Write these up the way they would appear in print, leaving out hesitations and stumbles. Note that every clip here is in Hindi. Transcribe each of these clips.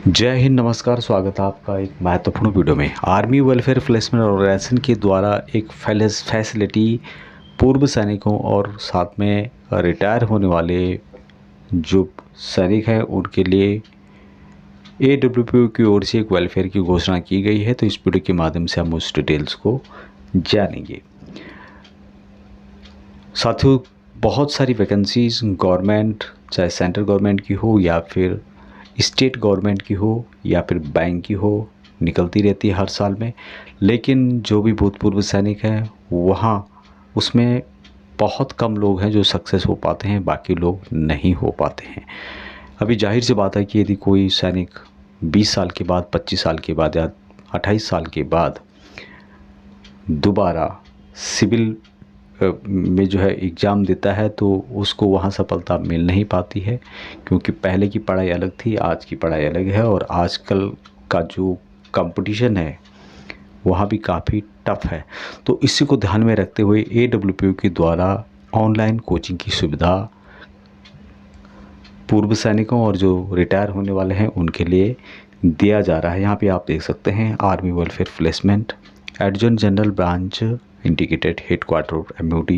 जय हिंद, नमस्कार। स्वागत है आपका एक महत्वपूर्ण वीडियो में। आर्मी वेलफेयर प्लेसमेंट ऑर्गेनाइजेशन के द्वारा एक फैसिलिटी पूर्व सैनिकों और साथ में रिटायर होने वाले जो सैनिक हैं उनके लिए AWPO की ओर से एक वेलफेयर की घोषणा की गई है। तो इस वीडियो के माध्यम से हम उस डिटेल्स को जानेंगे। साथियों, बहुत सारी वैकेंसीज गवर्नमेंट, चाहे सेंट्रल गवर्नमेंट की हो या फिर स्टेट गवर्नमेंट की हो या फिर बैंक की हो, निकलती रहती है हर साल में। लेकिन जो भी भूतपूर्व सैनिक हैं वहाँ उसमें बहुत कम लोग हैं जो सक्सेस हो पाते हैं, बाकी लोग नहीं हो पाते हैं। अभी जाहिर सी बात है कि यदि कोई सैनिक 20 साल के बाद, 25 साल के बाद या 28 साल के बाद दोबारा सिविल में जो है एग्ज़ाम देता है तो उसको वहाँ सफलता मिल नहीं पाती है, क्योंकि पहले की पढ़ाई अलग थी, आज की पढ़ाई अलग है और आजकल का जो कंपटीशन है वहाँ भी काफ़ी टफ है। तो इसी को ध्यान में रखते हुए AWPO के द्वारा ऑनलाइन कोचिंग की सुविधा पूर्व सैनिकों और जो रिटायर होने वाले हैं उनके लिए दिया जा रहा है। यहाँ पे आप देख सकते हैं army welfare placement adjourn general branch integrated headquarter MOD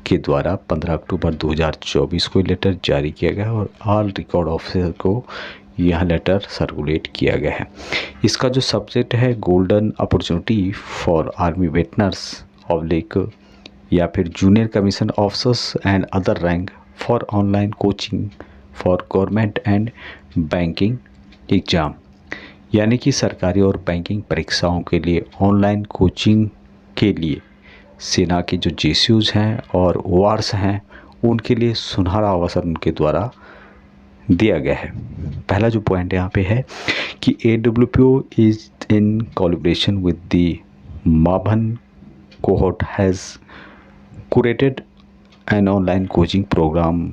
के द्वारा 15 अक्टूबर 2024 को लेटर जारी किया गया और ऑल रिकॉर्ड ऑफिसर को यह लेटर सर्कुलेट किया गया है। इसका जो सब्जेक्ट है golden opportunity for army veterans oblique या फिर junior commission officers and other rank for online coaching for government and banking exam, यानी कि सरकारी और बैंकिंग परीक्षाओं के लिए ऑनलाइन कोचिंग के लिए सेना के जो JCOs हैं और ORs हैं उनके लिए सुनहरा अवसर उनके द्वारा दिया गया है। पहला जो पॉइंट यहाँ पे है कि AWPO is in collaboration with the माभन cohort has curated an online coaching program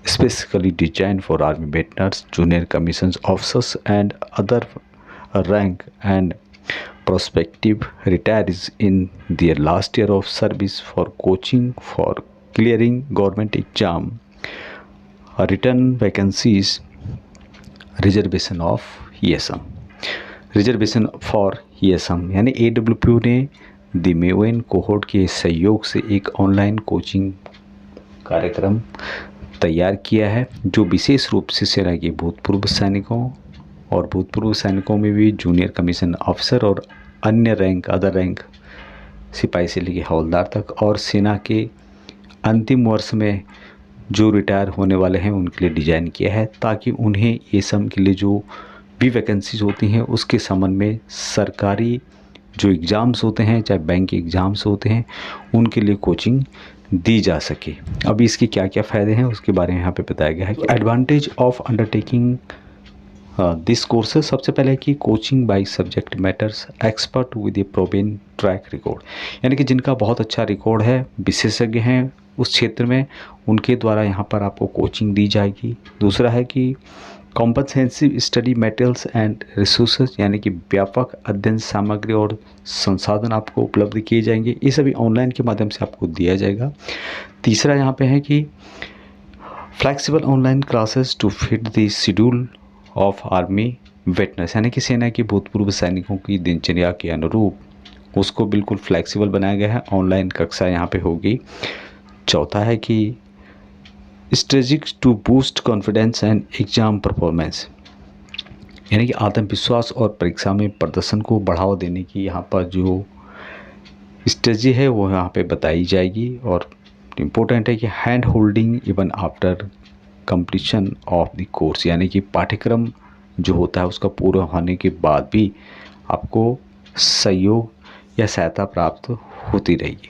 specifically designed for army veterans, junior commissions officers and other rank and prospective retirees in their last year of service for coaching for clearing government exam, written vacancies, reservation of ESM, reservation for ESM, यानी AWPO ने द मेवेन कोहोर्ट के सहयोग से एक ऑनलाइन कोचिंग कार्यक्रम तैयार किया है जो विशेष रूप से सेना के भूतपूर्व सैनिकों और भूतपूर्व सैनिकों में भी जूनियर कमीशन ऑफिसर और अन्य रैंक, अदर रैंक, सिपाही से लेकर हवलदार तक और सेना के अंतिम वर्ष में जो रिटायर होने वाले हैं उनके लिए डिज़ाइन किया है, ताकि उन्हें ESM के लिए जो भी वैकेंसीज होती हैं उसके संबंध में सरकारी जो एग्ज़ाम्स होते हैं, चाहे बैंक के एग्ज़ाम्स होते हैं, उनके लिए कोचिंग दी जा सके। अभी इसके क्या क्या फ़ायदे हैं उसके बारे में यहाँ पे बताया गया है कि advantage of undertaking this courses. सबसे पहले है कि coaching by subject matters expert with A proven track record, यानी कि जिनका बहुत अच्छा रिकॉर्ड है, विशेषज्ञ हैं उस क्षेत्र में, उनके द्वारा यहाँ पर आपको कोचिंग दी जाएगी। दूसरा है कि comprehensive study materials and resources, यानी कि व्यापक अध्ययन सामग्री और संसाधन आपको उपलब्ध किए जाएंगे। ये सभी ऑनलाइन के माध्यम से आपको दिया जाएगा। तीसरा यहाँ पे है कि flexible online classes to fit the schedule of army veterans, यानी कि सेना के भूतपूर्व सैनिकों की दिनचर्या के अनुरूप उसको बिल्कुल फ्लेक्सिबल बनाया गया है। ऑनलाइन कक्षा यहाँ पे होगी। चौथा है कि strategic to boost confidence and exam performance, यानी कि आत्मविश्वास और परीक्षा में प्रदर्शन को बढ़ावा देने की यहाँ पर जो स्ट्रेटजी है वो यहाँ पे बताई जाएगी। और इम्पोर्टेंट है कि hand holding even after completion of the course, यानी कि पाठ्यक्रम जो होता है उसका पूरा होने के बाद भी आपको सहयोग या सहायता प्राप्त होती रहेगी।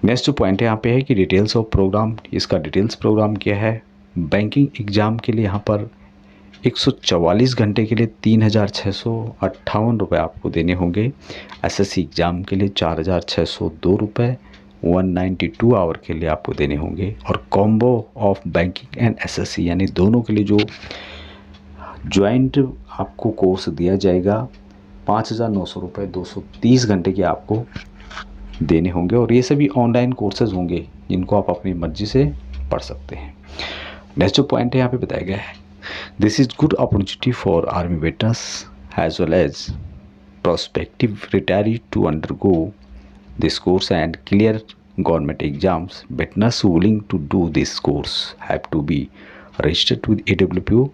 नेक्स्ट जो पॉइंट यहाँ पे है कि डिटेल्स ऑफ प्रोग्राम। इसका डिटेल्स प्रोग्राम क्या है। बैंकिंग एग्ज़ाम के लिए यहाँ पर 144 घंटे के लिए 3,658 रुपये आपको देने होंगे। SSC एग्ज़ाम के लिए 4,602 रुपये 192 आवर के लिए आपको देने होंगे। और combo of banking and SSC, यानी दोनों के लिए जो ज्वाइंट आपको कोर्स दिया जाएगा 5,900 रुपये 230 घंटे के आपको देने होंगे। और ये सभी ऑनलाइन कोर्सेज होंगे जिनको आप अपनी मर्जी से पढ़ सकते हैं। नेक्स्ट जो पॉइंट है यहाँ पे बताया गया है This is good opportunity for army veterans as well as prospective retirees to undergo this course and clear government exams. Veterans willing to do this course have to be registered with AWPO.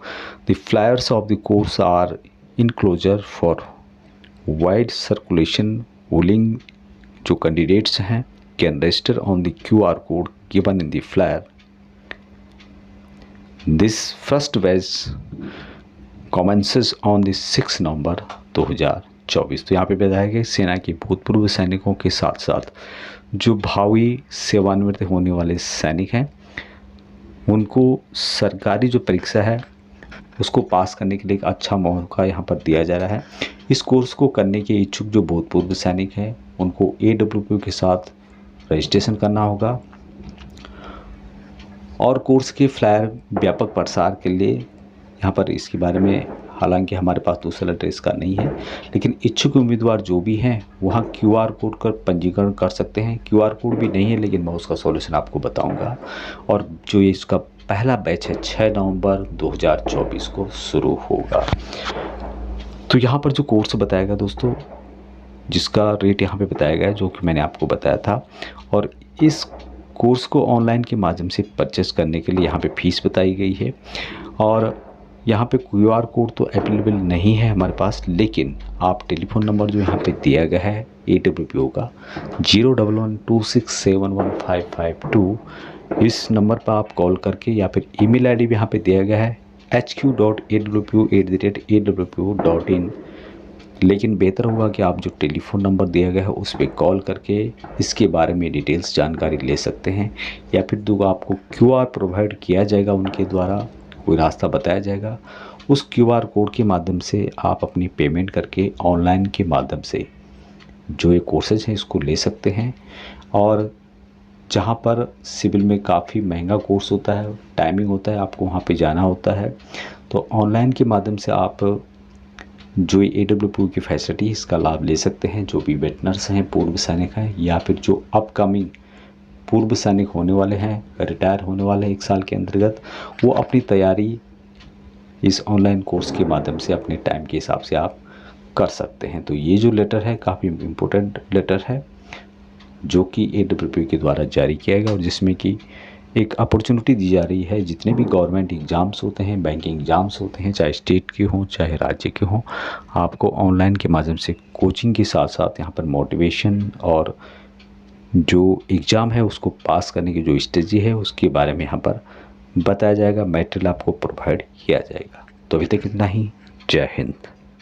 The flyers of the course are enclosure for wide circulation. Willing जो candidates हैं can register on the QR code given in the flyer. This first batch commences on the 6 नवंबर 2024। तो यहाँ पे बताया गया सेना के भूतपूर्व सैनिकों के साथ साथ जो भावी सेवानिवृत्त होने वाले सैनिक हैं उनको सरकारी जो परीक्षा है उसको पास करने के लिए एक अच्छा मौका यहाँ पर दिया जा रहा है। इस कोर्स को करने के इच्छुक जो भूतपूर्व सैनिक हैं उनको AWPO के साथ रजिस्ट्रेशन करना होगा और कोर्स के फ्लायर व्यापक प्रसार के लिए यहाँ पर इसके बारे में हालांकि हमारे पास दूसरा एड्रेस का नहीं है, लेकिन इच्छुक उम्मीदवार जो भी हैं वहाँ QR कोड कर पंजीकरण कर सकते हैं। QR कोड भी नहीं है लेकिन मैं उसका सॉल्यूशन आपको बताऊंगा। और जो ये इसका पहला बैच है 6 नवंबर 2024 को शुरू होगा। तो यहाँ पर जो कोर्स बताया गया दोस्तों, जिसका रेट यहाँ पे बताया गया है जो कि मैंने आपको बताया था, और इस कोर्स को ऑनलाइन के माध्यम से परचेस करने के लिए यहाँ पे फीस बताई गई है। और यहाँ पे QR कोड तो अवेलेबल नहीं है हमारे पास, लेकिन आप टेलीफोन नंबर जो यहाँ पे दिया गया है AWPO का 01126711552 इस नंबर पर आप कॉल करके, या फिर ईमेल ID भी यहाँ पे दिया गया है hq.awpo@awpo.in। लेकिन बेहतर होगा कि आप जो टेलीफोन नंबर दिया गया है उस पर कॉल करके इसके बारे में डिटेल्स जानकारी ले सकते हैं, या फिर जो आपको QR प्रोवाइड किया जाएगा उनके द्वारा कोई रास्ता बताया जाएगा, उस QR कोड के माध्यम से आप अपनी पेमेंट करके ऑनलाइन के माध्यम से जो ये कोर्सेज हैं इसको ले सकते हैं। और जहाँ पर सिविल में काफ़ी महंगा कोर्स होता है, टाइमिंग होता है, आपको वहाँ पे जाना होता है, तो ऑनलाइन के माध्यम से आप जो AWPO की फैसिलिटी इसका लाभ ले सकते हैं। जो भी वेटनर्स हैं, पूर्व सैनिक हैं, या फिर जो अपकमिंग पूर्व सैनिक होने वाले हैं, रिटायर होने वाले हैं 1 साल के अंतर्गत, वो अपनी तैयारी इस ऑनलाइन कोर्स के माध्यम से अपने टाइम के हिसाब से आप कर सकते हैं। तो ये जो लेटर है काफ़ी इम्पोर्टेंट लेटर है जो कि AWPO के द्वारा जारी किया गया, और जिसमें कि एक अपॉर्चुनिटी दी जा रही है जितने भी गवर्नमेंट एग्ज़ाम्स होते हैं, बैंकिंग एग्ज़ाम्स होते हैं, चाहे स्टेट के हों चाहे राज्य के हों, आपको ऑनलाइन के माध्यम से कोचिंग के साथ साथ यहाँ पर मोटिवेशन और जो एग्ज़ाम है उसको पास करने की जो स्ट्रेटजी है उसके बारे में यहाँ पर बताया जाएगा, मटेरियल आपको प्रोवाइड किया जाएगा। तो अभी तक इतना ही। जय हिंद।